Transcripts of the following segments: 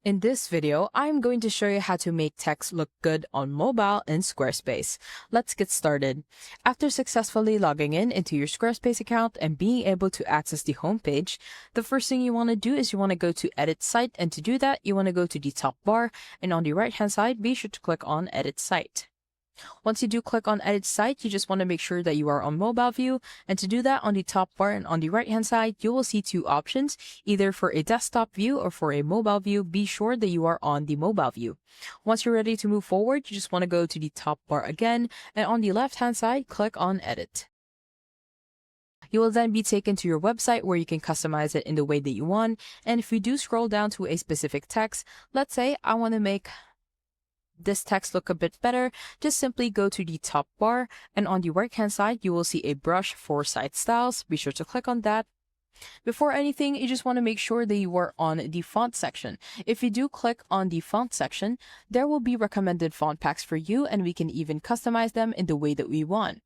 In this video, I'm going to show you how to make text look good on mobile in Squarespace. Let's get started. After successfully logging in into your Squarespace account and being able to access the homepage, the first thing you want to do is you want to go to Edit Site, and to do that, you want to go to the top bar, and on the right-hand side, be sure to click on Edit Site. Once you do click on Edit Site, you just want to make sure that you are on mobile view. And to do that, on the top bar and on the right hand side, you will see two options, either for a desktop view or for a mobile view. Be sure that you are on the mobile view. Once you're ready to move forward, you just want to go to the top bar again, and on the left hand side, click on Edit. You will then be taken to your website where you can customize it in the way that you want. And if you do scroll down to a specific text, let's say I want to make this text look a bit better, just simply go to the top bar, and on the right hand side you will see a brush for site styles. Be sure to click on that. Before anything, you just want to make sure that you are on the font section. If you do click on the font section, there will be recommended font packs for you, and we can even customize them in the way that we want.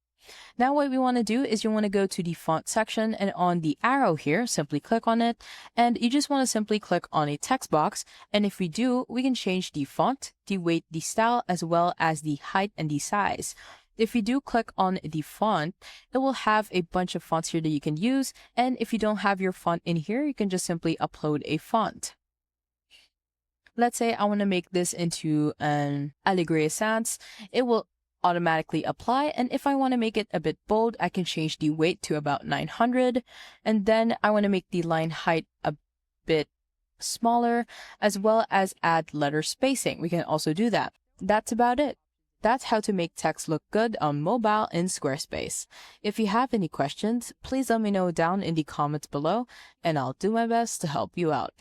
Now what we want to do is you want to go to the font section, and on the arrow here, simply click on it, and you just want to simply click on a text box. And if we do, we can change the font, the weight, the style, as well as the height and the size. If you do click on the font, it will have a bunch of fonts here that you can use. And if you don't have your font in here, you can just simply upload a font. Let's say I want to make this into an Allegria Sans. It will automatically apply, and if I want to make it a bit bold, I can change the weight to about 900, and then I want to make the line height a bit smaller, as well as add letter spacing. We can also do that. That's about it. That's how to make text look good on mobile in Squarespace. If you have any questions, please let me know down in the comments below, and I'll do my best to help you out.